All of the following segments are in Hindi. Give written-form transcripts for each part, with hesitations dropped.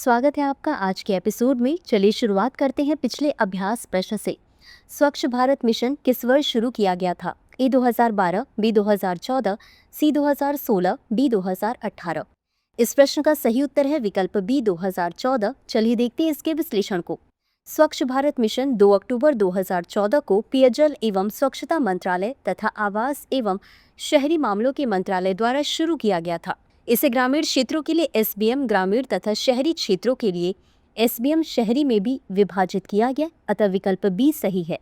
स्वागत है आपका आज के एपिसोड में। चलिए शुरुआत करते हैं पिछले अभ्यास प्रश्न से। स्वच्छ भारत मिशन किस वर्ष शुरू किया गया था? ए 2012, बी 2014, सी 2016, डी 2018। इस प्रश्न का सही उत्तर है विकल्प बी 2014। चलिए देखते हैं इसके विश्लेषण को। स्वच्छ भारत मिशन 2 अक्टूबर 2014 को पेयजल एवं स्वच्छता मंत्रालय तथा आवास एवं शहरी मामलों के मंत्रालय द्वारा शुरू किया गया था। इसे ग्रामीण क्षेत्रों के लिए एसबीएम ग्रामीण तथा शहरी क्षेत्रों के लिए एसबीएम शहरी में भी विभाजित किया गया, अतः विकल्प बी सही है।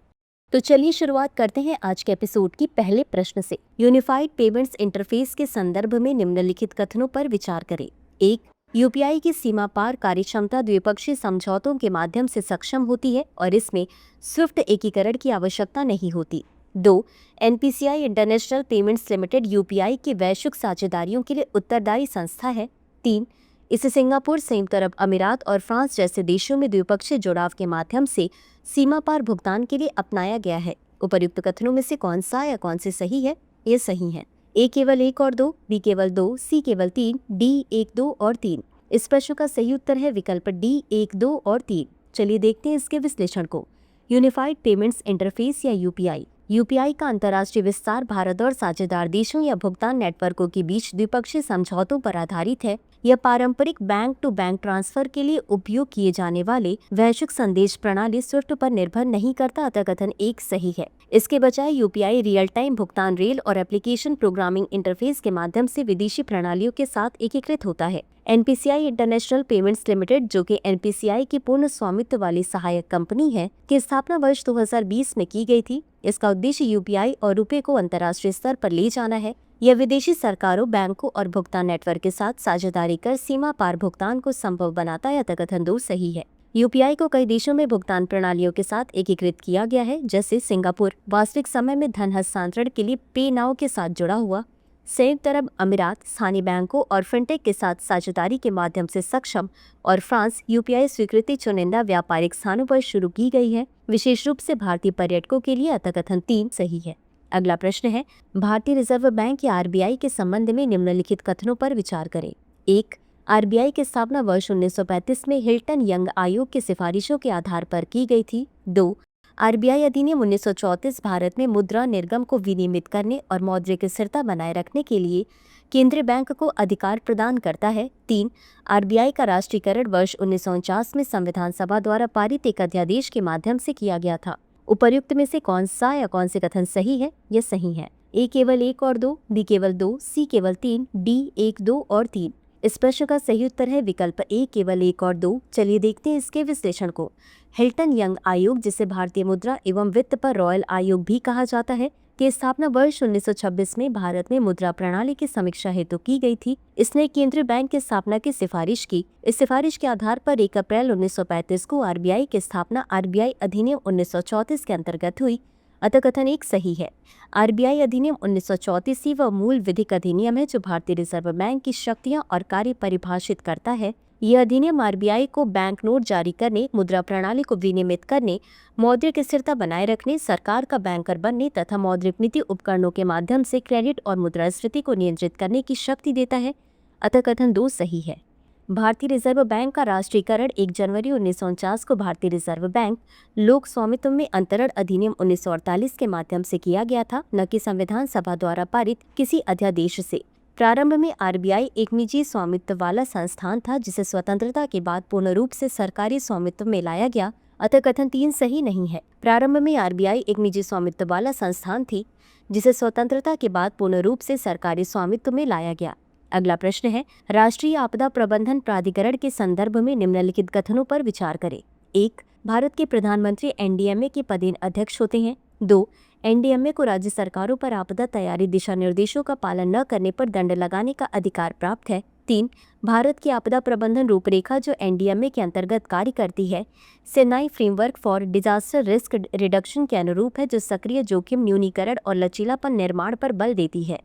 तो चलिए शुरुआत करते हैं आज के एपिसोड की पहले प्रश्न से। यूनिफाइड पेमेंट्स इंटरफेस के संदर्भ में निम्नलिखित कथनों पर विचार करें। 1. यूपीआई की सीमा पार कार्यक्षमता द्विपक्षीय समझौतों के माध्यम से सक्षम होती है और इसमें स्विफ्ट एकीकरण की आवश्यकता नहीं होती। 2. NPCI international payments limited UPI की वैश्विक साझेदारियों के लिए उत्तरदायी संस्था है। 3. इसे सिंगापुर, संयुक्त अरब अमीरात और फ्रांस जैसे देशों में द्विपक्षीय जुड़ाव के माध्यम से सीमा पार भुगतान के लिए अपनाया गया है। उपर्युक्त कथनों में से कौन सा या कौन से सही है? ये सही है। ए केवल 1 और 2, बी केवल 2, सी केवल 3, डी 1, 2 और 3। इस प्रश्न का सही उत्तर है विकल्प डी 1, 2 और 3। चलिए देखते हैं इसके विश्लेषण को। यूनिफाइड पेमेंट्स इंटरफेस या यूपीआई यूपीआई का अंतर्राष्ट्रीय विस्तार भारत और साझेदार देशों या भुगतान नेटवर्कों के बीच द्विपक्षीय समझौतों पर आधारित है। यह पारंपरिक बैंक टू बैंक ट्रांसफर के लिए उपयोग किए जाने वाले वैश्विक संदेश प्रणाली स्विफ्ट पर निर्भर नहीं करता, अतः कथन 1 सही है। इसके बजाय यूपीआई रियल टाइम भुगतान रेल और एप्लीकेशन प्रोग्रामिंग इंटरफेस के माध्यम से विदेशी प्रणालियों के साथ एकीकृत होता है। एनपीसीआई इंटरनेशनल पेमेंट्स लिमिटेड, जो कि एनपीसीआई की पूर्ण स्वामित्व वाली सहायक कंपनी है, की स्थापना वर्ष 2020 में की गई थी। इसका उद्देश्य यूपीआई और रुपए को अंतर्राष्ट्रीय स्तर पर ले जाना है। यह विदेशी सरकारों, बैंकों और भुगतान नेटवर्क के साथ साझेदारी कर सीमा पार भुगतान को संभव बनाता है, अतः कथन 2 सही है। यूपीआई को कई देशों में भुगतान प्रणालियों के साथ एकीकृत किया गया है, जैसे सिंगापुर वास्तविक समय में धन हस्तांतरण के लिए पे नाउ के साथ जुड़ा हुआ, संयुक्त अरब अमीरात स्थानीय बैंकों और फिनटेक के साथ साझेदारी के माध्यम से सक्षम, और फ्रांस यूपीआई स्वीकृति चुनिंदा व्यापारिक स्थानों पर शुरू की गई है, विशेष रूप से भारतीय पर्यटकों के लिए, अतः कथन 3 सही है। अगला प्रश्न है, भारतीय रिजर्व बैंक या आरबीआई के संबंध में निम्नलिखित कथनों पर विचार करें। 1. आरबीआई की स्थापना वर्ष 1935 में हिल्टन यंग आयोग की सिफारिशों के आधार पर की गई थी। 2. आरबीआई अधिनियम 1934 भारत में मुद्रा निर्गम को विनियमित करने और मौद्रिक स्थिरता बनाए रखने के लिए केंद्रीय बैंक को अधिकार प्रदान करता है। 3. आरबीआई का राष्ट्रीयकरण वर्ष 1949 में संविधान सभा द्वारा पारित एक अध्यादेश के माध्यम से किया गया था। उपर्युक्त में से कौन सा या कौन से कथन सही है? यह सही है। ए केवल 1 और 2, बी केवल 2, सी केवल 3, डी 1, 2 और 3। इस प्रश्न का सही उत्तर है विकल्प ए केवल 1 और 2। चलिए देखते हैं इसके विश्लेषण को। हिल्टन यंग आयोग, जिसे भारतीय मुद्रा एवं वित्त पर रॉयल आयोग भी कहा जाता है, की स्थापना वर्ष 1926 में भारत में मुद्रा प्रणाली की समीक्षा हेतु की गई थी। इसने केंद्रीय बैंक की स्थापना की सिफारिश की। इस सिफारिश के आधार पर 1 अप्रैल 1935 को आरबीआई की स्थापना आरबीआई अधिनियम 1934 के अंतर्गत हुई, अतः कथन 1 सही है। आरबीआई अधिनियम 1934 वह मूल विधिक अधिनियम है जो भारतीय रिजर्व बैंक की शक्तियां और कार्य परिभाषित करता है। यह अधिनियम आरबीआई को बैंक नोट जारी करने, मुद्रा प्रणाली को विनियमित करने, मौद्रिक स्थिरता बनाए रखने, सरकार का बैंकर बनने तथा मौद्रिक नीति उपकरणों के माध्यम से क्रेडिट और मुद्रास्फीति को नियंत्रित करने की शक्ति देता है, अतः कथन 2 सही है। भारतीय रिजर्व बैंक का राष्ट्रीयकरण 1 जनवरी 1949 को भारतीय रिजर्व बैंक लोक स्वामित्व में अंतरण अधिनियम 1948 के माध्यम से किया गया था, न कि संविधान सभा द्वारा पारित किसी अध्यादेश से। प्रारंभ में आरबीआई एक निजी स्वामित्व वाला संस्थान था, जिसे स्वतंत्रता के बाद पूर्ण रूप से सरकारी स्वामित्व में लाया गया, अतः कथन 3 सही नहीं है। प्रारंभ में आरबीआई एक निजी स्वामित्व वाला संस्थान थी, जिसे स्वतंत्रता के बाद पूर्ण रूप से सरकारी स्वामित्व में लाया गया। अगला प्रश्न है, राष्ट्रीय आपदा प्रबंधन प्राधिकरण के संदर्भ में निम्नलिखित कथनों पर विचार करें। 1. भारत के प्रधानमंत्री एनडीएमए के पदेन अध्यक्ष होते हैं। 2. एनडीएमए को राज्य सरकारों पर आपदा तैयारी दिशा निर्देशों का पालन न करने पर दंड लगाने का अधिकार प्राप्त है। 3. भारत की आपदा प्रबंधन रूपरेखा, जो एनडीएमए के अंतर्गत कार्य करती है, shehnai framework for disaster risk reduction के अनुरूप है, जो सक्रिय जोखिम न्यूनीकरण और लचीलापन निर्माण पर बल देती है।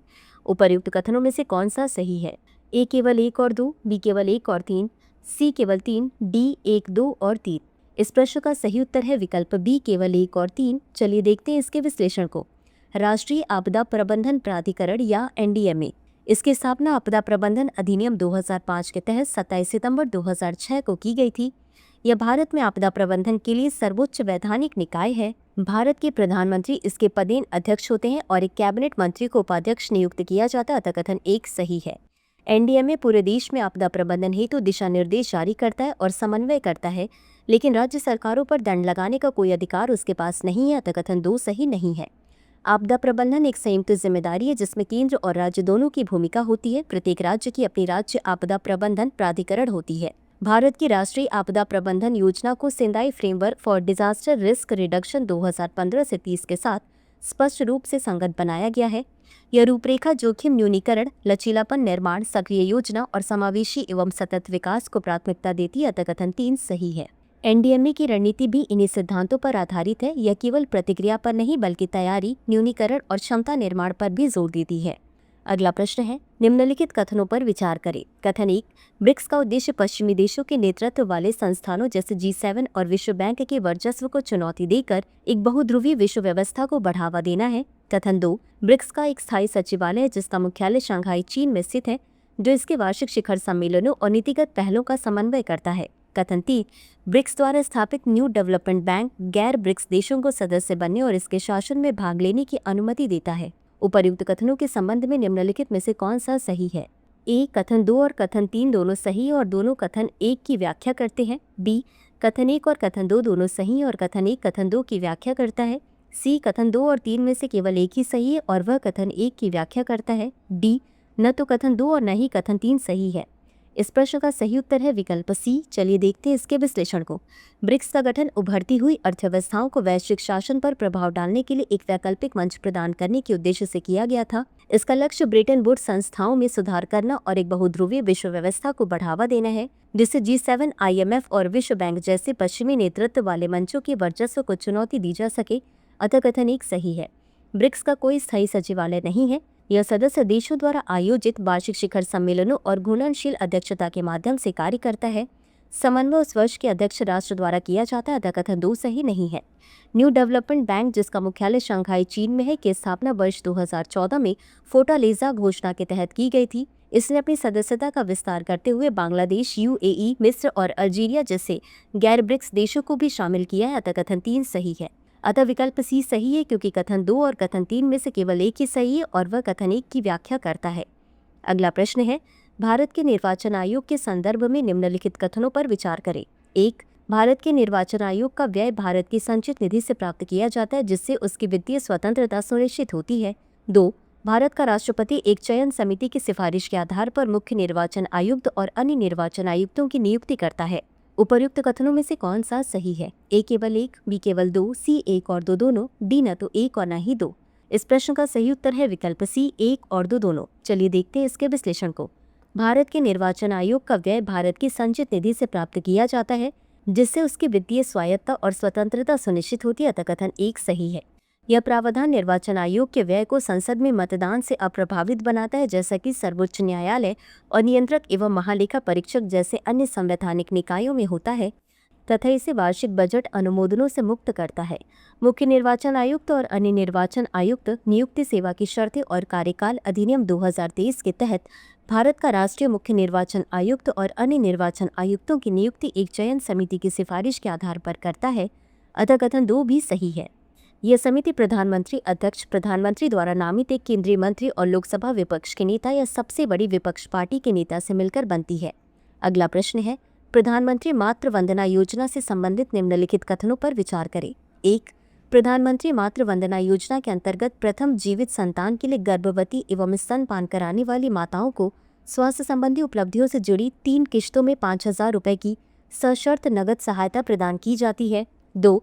उपर्युक्त कथनों में से कौन सा सही है? ए केवल 1 और 2, बी केवल 1 और 3, सी केवल 3, डी 1, 2 और 3। इस प्रश्न का सही उत्तर है विकल्प बी केवल 1 और 3। चलिए देखते हैं इसके विश्लेषण को। राष्ट्रीय आपदा प्रबंधन प्राधिकरण या एनडीएमए इसकी स्थापना आपदा प्रबंधन अधिनियम 2005 के तहत 27 सितंबर 2006 को की गई थी। यह भारत में आपदा प्रबंधन के लिए सर्वोच्च वैधानिक निकाय है। भारत के प्रधानमंत्री इसके पदेन अध्यक्ष होते हैं और एक कैबिनेट मंत्री को उपाध्यक्ष नियुक्त किया जाता है। अतः एक सही है। एनडीएमए पूरे देश में आपदा प्रबंधन हेतु दिशा निर्देश जारी करता है और समन्वय करता है, लेकिन राज्य सरकारों पर दंड लगाने का कोई अधिकार उसके पास नहीं है। अतः 2 सही नहीं है। आपदा प्रबंधन एक संयुक्त जिम्मेदारी है जिसमें केंद्र और राज्य दोनों की भूमिका होती है। प्रत्येक राज्य की अपनी राज्य आपदा प्रबंधन प्राधिकरण होती है। भारत की राष्ट्रीय आपदा प्रबंधन योजना को Sendai framework for disaster risk reduction 2015 से 30 के साथ स्पष्ट रूप से संगत बनाया गया है। यह रूपरेखा जोखिम न्यूनीकरण, लचीलापन निर्माण, सक्रिय योजना और समावेशी एवं सतत विकास को प्राथमिकता देती है। अतः 3 सही है। एनडीएमए की रणनीति भी इन्हीं सिद्धांतों पर आधारित है। यह केवल प्रतिक्रिया पर नहीं बल्कि तैयारी, न्यूनीकरण और क्षमता निर्माण पर भी जोर देती है। अगला प्रश्न है, निम्नलिखित कथनों पर विचार करें। कथन 1, ब्रिक्स का उद्देश्य पश्चिमी देशों के नेतृत्व वाले संस्थानों जैसे G7 और विश्व बैंक के वर्चस्व को चुनौती देकर एक बहुध्रुवीय विश्व व्यवस्था को बढ़ावा देना है। कथन 2, ब्रिक्स का एक स्थायी सचिवालय है जिसका मुख्यालय शंघाई चीन में स्थित है, जो इसके वार्षिक शिखर सम्मेलनों और नीतिगत पहलों का समन्वय करता है। कथन 3, ब्रिक्स द्वारा स्थापित न्यू डेवलपमेंट बैंक गैर ब्रिक्स देशों को सदस्य बनने और इसके शासन में भाग लेने की अनुमति देता है। उपर्युक्त कथनों के संबंध में निम्नलिखित में से कौन सा सही है? ए, कथन 2 और कथन 3 दोनों सही और दोनों कथन 1 की व्याख्या करते हैं। बी, कथन 1 और कथन 2 दोनों सही और कथन 1 कथन 2 की व्याख्या करता है। सी, कथन 2 और 3 में से केवल एक ही सही है और वह कथन 1 की व्याख्या करता है। डी, न तो कथन 2 और न ही कथन 3 सही है। इस प्रश्न का सही उत्तर है विकल्प सी। चलिए देखते हैं इसके विश्लेषण को। ब्रिक्स का गठन उभरती हुई अर्थव्यवस्थाओं को वैश्विक शासन पर प्रभाव डालने के लिए एक वैकल्पिक मंच प्रदान करने के उद्देश्य से किया गया था। इसका लक्ष्य ब्रेटन वुड्स संस्थाओं में सुधार करना और एक बहुध्रुवीय विश्व व्यवस्था को बढ़ावा देना है, जिससे G7, IMF और विश्व बैंक जैसे पश्चिमी नेतृत्व वाले मंचों के वर्चस्व को चुनौती दी जा सके। अतः कथन 1 सही है। ब्रिक्स का कोई स्थायी सचिवालय नहीं है। यह सदस्य देशों द्वारा आयोजित वार्षिक शिखर सम्मेलनों और घुलनशील अध्यक्षता के माध्यम से कार्य करता है। समन्वय उस वर्ष के अध्यक्ष राष्ट्र द्वारा किया जाता है। अतः कथन 2 सही नहीं है। न्यू डेवलपमेंट बैंक, जिसका मुख्यालय शंघाई चीन में है, की स्थापना वर्ष 2014 में फोर्टालेज़ा घोषणा के तहत की गई थी। इसने अपनी सदस्यता का विस्तार करते हुए बांग्लादेश, UAE, मिस्र और अल्जीरिया जैसे गैर ब्रिक्स देशों को भी शामिल किया है। अतः कथन 3 सही है। अतः विकल्प सी सही है क्योंकि कथन 2 और कथन 3 में से केवल एक ही सही है और वह कथन 1 की व्याख्या करता है। अगला प्रश्न है, भारत के निर्वाचन आयोग के संदर्भ में निम्नलिखित कथनों पर विचार करें। 1, भारत के निर्वाचन आयोग का व्यय भारत की संचित निधि से प्राप्त किया जाता है, जिससे उसकी वित्तीय स्वतंत्रता सुनिश्चित होती है। 2, भारत का राष्ट्रपति एक चयन समिति की सिफारिश के आधार पर मुख्य निर्वाचन आयुक्त और अन्य निर्वाचन आयुक्तों की नियुक्ति करता है। उपर्युक्त कथनों में से कौन सा सही है? ए केवल 1, बी केवल 2, सी 1 और 2 दोनों, डी न तो 1 और न ही 2। इस प्रश्न का सही उत्तर है विकल्प सी, 1 और 2 दोनों। चलिए देखते हैं इसके विश्लेषण को। भारत के निर्वाचन आयोग का व्यय भारत की संचित निधि से प्राप्त किया जाता है, जिससे उसकी वित्तीय स्वायत्तता और स्वतंत्रता सुनिश्चित होती है। अतः कथन 1 सही है। यह प्रावधान निर्वाचन आयोग के व्यय को संसद में मतदान से अप्रभावित बनाता है, जैसा कि सर्वोच्च न्यायालय और नियंत्रक एवं महालेखा परीक्षक जैसे अन्य संवैधानिक निकायों में होता है, तथा इसे वार्षिक बजट अनुमोदनों से मुक्त करता है। मुख्य निर्वाचन आयुक्त और अन्य निर्वाचन आयुक्त नियुक्ति, सेवा की शर्तें और कार्यकाल अधिनियम 2023 के तहत भारत का राष्ट्रीय मुख्य निर्वाचन आयुक्त और अन्य निर्वाचन आयुक्तों की नियुक्ति एक चयन समिति की सिफारिश के आधार पर करता है। अतः कथन 2 भी सही है। यह समिति प्रधानमंत्री, अध्यक्ष, प्रधानमंत्री द्वारा नामित एक केंद्रीय मंत्री और लोकसभा विपक्ष के नेता या सबसे बड़ी विपक्ष पार्टी के नेता से मिलकर बनती है। अगला प्रश्न है, प्रधानमंत्री मातृ वंदना योजना से संबंधित निम्नलिखित कथनों पर विचार करें। 1, प्रधानमंत्री मातृ वंदना योजना के अंतर्गत प्रथम जीवित संतान के लिए गर्भवती एवं स्तनपान कराने वाली माताओं को स्वास्थ्य संबंधी उपलब्धियों से जुड़ी 3 किश्तों में 5,000 रुपये की सशर्त नगद सहायता प्रदान की जाती है। 2,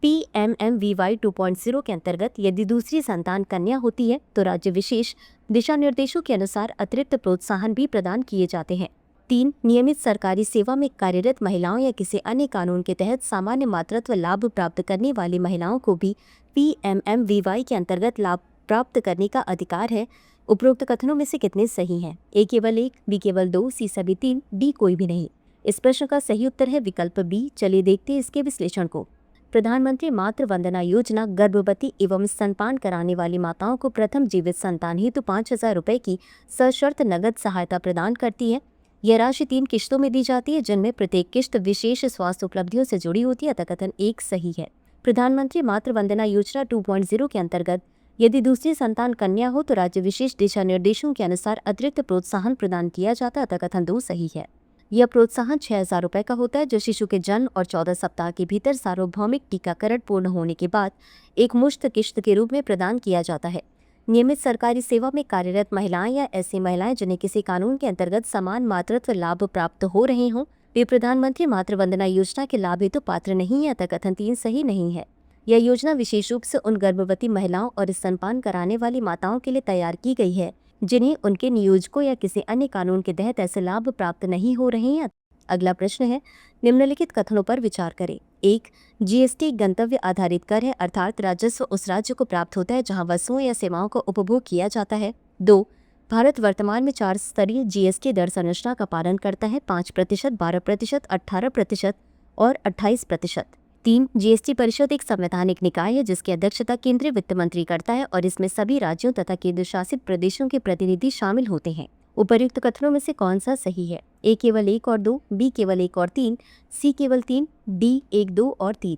PMMVY 2.0 के अंतर्गत यदि दूसरी संतान कन्या होती है तो राज्य विशेष दिशा निर्देशों के अनुसार अतिरिक्त प्रोत्साहन भी प्रदान किए जाते हैं। 3, नियमित सरकारी सेवा में कार्यरत महिलाओं या किसी अन्य कानून के तहत सामान्य मातृत्व लाभ प्राप्त करने वाली महिलाओं को भी PMMVY के अंतर्गत लाभ प्राप्त करने का अधिकार है। उपरोक्त कथनों में से कितने सही हैं? ए केवल 1, बी केवल 2, सी सभी 3, डी कोई भी नहीं। इस प्रश्न का सही उत्तर है विकल्प बी। चलिए देखते हैं इसके विश्लेषण को। प्रधानमंत्री मातृ वंदना योजना गर्भवती एवं स्तनपान कराने वाली माताओं को प्रथम जीवित संतान हेतु 5,000 रुपए की सशर्त नगद सहायता प्रदान करती है। यह राशि 3 किश्तों में दी जाती है, जिनमें प्रत्येक किश्त विशेष स्वास्थ्य उपलब्धियों से जुड़ी होती है। कथन 1 सही है। प्रधानमंत्री मातृ वंदना योजना 2.0 के अंतर्गत यदि दूसरी संतान कन्या हो तो राज्य विशेष दिशा निर्देशों के अनुसार अतिरिक्त प्रोत्साहन प्रदान किया जाता है। कथन 2 सही है। यह प्रोत्साहन 6,000 रुपए का होता है, जो शिशु के जन्म और 14 सप्ताह के भीतर सार्वभौमिक टीकाकरण पूर्ण होने के बाद एक मुश्त किश्त के रूप में प्रदान किया जाता है। नियमित सरकारी सेवा में कार्यरत महिलाएं या ऐसी महिलाएं जिन्हें किसी कानून के अंतर्गत समान मातृत्व लाभ प्राप्त हो रहे हों, वे प्रधानमंत्री मातृ वंदना योजना के लाभ हेतु पात्र नहीं है। कथन 3 सही नहीं है। यह योजना विशेष रूप से उन गर्भवती महिलाओं और स्तनपान कराने वाली माताओं के लिए तैयार की गई है जिन्हें उनके नियोजकों या किसी अन्य कानून के तहत ऐसे लाभ प्राप्त नहीं हो रहे हैं। अगला प्रश्न है, निम्नलिखित कथनों पर विचार करें। 1. जीएसटी गंतव्य आधारित कर है, अर्थात राजस्व उस राज्य को प्राप्त होता है जहां वस्तुओं या सेवाओं का उपभोग किया जाता है। 2. भारत वर्तमान में 4 स्तरीय जीएसटी दर संरचना का पालन करता है, 5%, 12%, 18% और 28%। 3. जीएसटी परिषद एक संवैधानिक निकाय है जिसकी अध्यक्षता केंद्रीय वित्त मंत्री करता है और इसमें सभी राज्यों तथा केंद्र शासित प्रदेशों के प्रतिनिधि शामिल होते हैं। उपर्युक्त कथनों में से कौन सा सही है? ए केवल 1 और 2, बी केवल 1 और 3, सी केवल 3, डी 1, 2 और 3।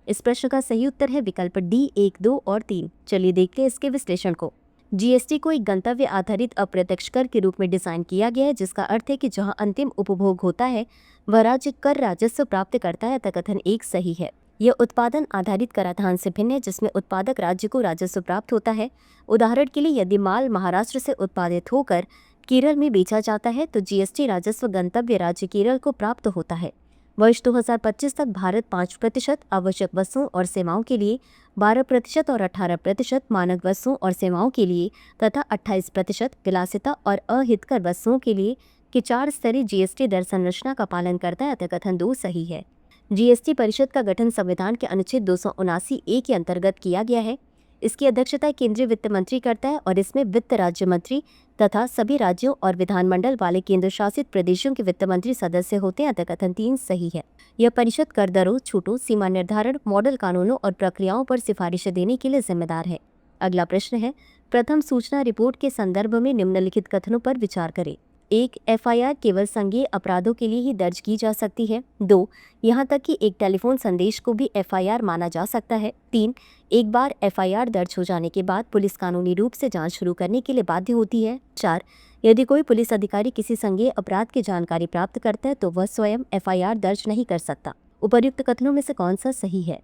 इस प्रश्न का सही उत्तर है विकल्प डी 1, 2 और 3। चलिए देखते हैं इसके विश्लेषण को। जीएसटी को एक गंतव्य आधारित अप्रत्यक्ष कर के रूप में डिजाइन किया गया है, जिसका अर्थ है कि जहां अंतिम उपभोग होता है वह राज्य कर राजस्व प्राप्त करता है। कथन 1 सही है। यह उत्पादन आधारित कराधान से भिन्न है, जिसमें उत्पादक राज्य को राजस्व प्राप्त होता है। उदाहरण के लिए यदि माल महाराष्ट्र से उत्पादित होकर केरल में बेचा जाता है तो जीएसटी राजस्व गंतव्य राज्य केरल को प्राप्त होता है। वर्ष 2025 तक भारत 5% आवश्यक वस्तुओं और सेवाओं के लिए, 12% और 18% मानक वस्तुओं और सेवाओं के लिए तथा 28% विलासिता और अहितकर वस्तुओं के लिए कि 4 स्तरीय जीएसटी दर संरचना का पालन करता है। कथन 2 सही है। जीएसटी परिषद का गठन संविधान के अनुच्छेद 279A के अंतर्गत किया गया है। इसकी अध्यक्षता केंद्रीय वित्त मंत्री करता है और इसमें वित्त राज्य मंत्री तथा सभी राज्यों और विधानमंडल वाले केंद्र शासित प्रदेशों के वित्त मंत्री सदस्य होते हैं। कथन 3 सही है। यह परिषद कर दरों, छूटों, सीमा निर्धारण, मॉडल कानूनों और प्रक्रियाओं पर सिफारिशें देने के लिए जिम्मेदार है। अगला प्रश्न है, प्रथम सूचना रिपोर्ट के संदर्भ में निम्नलिखित कथनों पर विचार करें। 1. एफआईआर केवल संज्ञेय अपराधों के लिए ही दर्ज की जा सकती है। 2. यहाँ तक कि एक टेलीफोन संदेश को भी एफआईआर माना जा सकता है। 3. एक बार एफआईआर दर्ज हो जाने के बाद पुलिस कानूनी रूप से जांच शुरू करने के लिए बाध्य होती है। 4. यदि कोई पुलिस अधिकारी किसी संज्ञेय अपराध की जानकारी प्राप्त करता है तो वह स्वयं एफआईआर दर्ज नहीं कर सकता। उपर्युक्त कथनों में से कौन सा सही है?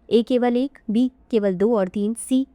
ए केवल 1, बी केवल 2 और 3, सी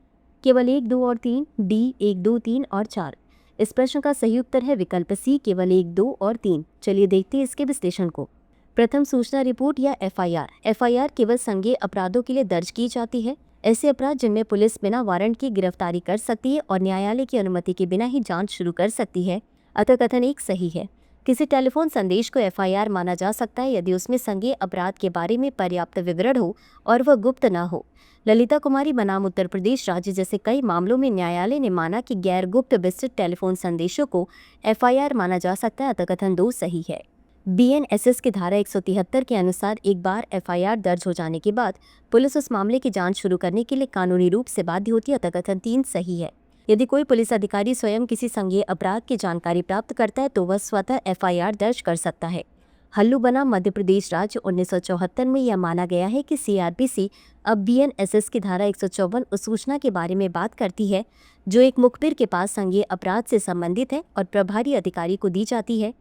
केवल 1, 2 और 3, डी 1, 2, 3 और 4। इस प्रश्न का सही उत्तर है विकल्प सी केवल 1, 2 और 3। चलिए देखते हैं इसके विश्लेषण को। प्रथम सूचना रिपोर्ट या एफआईआर केवल संज्ञेय अपराधों के लिए दर्ज की जाती है। ऐसे अपराध जिनमें पुलिस बिना वारंट की गिरफ्तारी कर सकती है और न्यायालय की अनुमति के बिना ही जांच शुरू कर सकती है। अतः कथन 1 सही है। किसी टेलीफोन संदेश को एफआईआर माना जा सकता है यदि उसमें संज्ञेय अपराध के बारे में पर्याप्त विवरण हो और वह गुप्त न हो। ललिता कुमारी बनाम उत्तर प्रदेश राज्य जैसे कई मामलों में न्यायालय ने माना कि गैर गुप्त विस्तृत टेलीफोन संदेशों को एफआईआर माना जा सकता है। अतः कथन 2 सही है। बीएनएसएस की धारा 173 के अनुसार एक बार एफआईआर दर्ज हो जाने के बाद पुलिस उस मामले की जांच शुरू करने के लिए कानूनी रूप से बाध्य होती है। अतः कथन 3 सही है। यदि कोई पुलिस अधिकारी स्वयं किसी संज्ञेय अपराध की जानकारी प्राप्त करता है तो वह स्वतः एफआईआर दर्ज कर सकता है। हल्लू बनाम मध्य प्रदेश राज्य 1974 में यह माना गया है कि सीआरपीसी अब बीएनएसएस की धारा 154 उस सूचना के बारे में बात करती है जो एक मुखबिर के पास संज्ञेय अपराध से संबंधित है और प्रभारी अधिकारी को दी जाती है।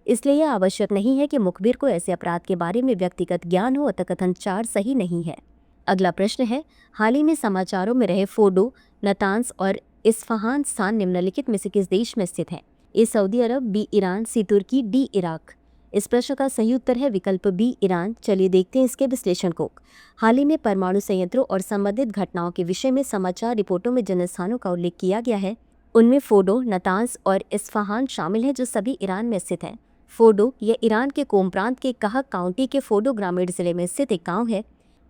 इसलिए यह आवश्यक नहीं है कि मुखबिर को ऐसे अपराध के बारे में व्यक्तिगत ज्ञान हो। अतः कथन 4 सही नहीं है। अगला प्रश्न है, हाल ही में समाचारों में रहे फोर्डो, नतांस और इस्फहान स्थान निम्नलिखित में से किस देश में स्थित हैं? ए सऊदी अरब, बी ईरान, सी तुर्की, डी इराक। इस प्रश्न का सही उत्तर है विकल्प बी ईरान। चलिए देखते हैं इसके विश्लेषण को। हाल ही में परमाणु संयंत्रों और संबंधित घटनाओं के विषय में समाचार रिपोर्टों में जिन स्थानों का उल्लेख किया गया है उनमें फोर्डो, नतांस और इस्फहान शामिल हैं, जो सभी ईरान में स्थित हैं। फोर्डो यह ईरान के कोम प्रांत के कहक काउंटी के फोर्डो ग्रामीण जिले में स्थित एक गाँव है।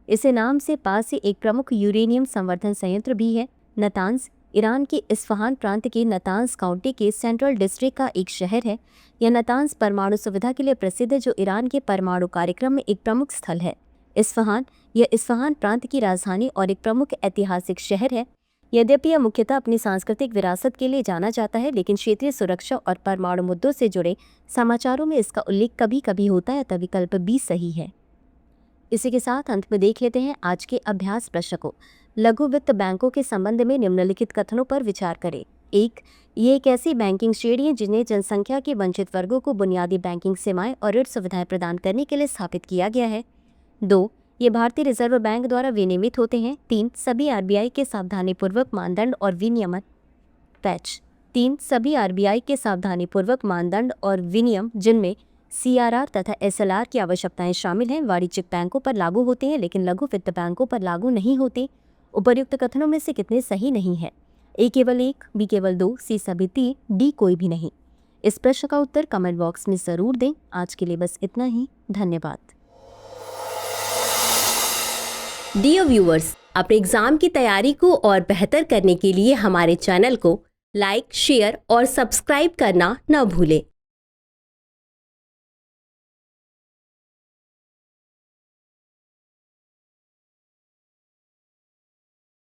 इसे नाम से पास ही एक प्रमुख यूरेनियम संवर्धन संयंत्र भी है। नतांस ईरान के इस्फहान प्रांत के नतांस काउंटी के सेंट्रल डिस्ट्रिक्ट का एक शहर है। यह नतांस परमाणु सुविधा के लिए प्रसिद्ध है, जो ईरान के परमाणु कार्यक्रम में एक प्रमुख स्थल है। इस्फहान यह इस्फहान प्रांत की राजधानी और एक प्रमुख ऐतिहासिक शहर है। यद्यपि यह मुख्यतः अपनी सांस्कृतिक विरासत के लिए जाना जाता है, लेकिन क्षेत्रीय सुरक्षा और परमाणु मुद्दों से जुड़े समाचारों में इसका उल्लेख कभी कभी होता है, तब विकल्प बी सही है। इसी के साथ अंत में देख लेते हैं आज के अभ्यास प्रश्न को। लघु वित्त बैंकों के संबंध में निम्नलिखित कथनों पर विचार करें। 1. ये एक ऐसी बैंकिंग श्रेणी है जिन्हें जनसंख्या के वंचित वर्गों को बुनियादी बैंकिंग सेवाएं और ऋण सुविधाएं प्रदान करने के लिए स्थापित किया गया है। 2. ये भारतीय रिजर्व बैंक द्वारा विनियमित होते हैं। 3. सभी आरबीआई के सावधानीपूर्वक मानदंड और विनियमन पैच 3. सभी आरबीआई के सावधानीपूर्वक मानदंड और विनियम जिनमें सीआरआर तथा एसएलआर की आवश्यकताएं शामिल हैं, वाणिज्यिक बैंकों पर लागू होते हैं लेकिन लघु वित्त बैंकों पर लागू नहीं होते। उपर्युक्त कथनों में से कितने सही नहीं है? ए केवल 1, बी केवल 2, सी सभी 3, डी कोई भी नहीं। इस प्रश्न का उत्तर कमेंट बॉक्स में जरूर दें। आज के लिए बस इतना ही। धन्यवाद। डियर व्यूअर्स, अपने एग्जाम की तैयारी को और बेहतर करने के लिए हमारे चैनल को लाइक, शेयर और सब्सक्राइब करना न भूलें।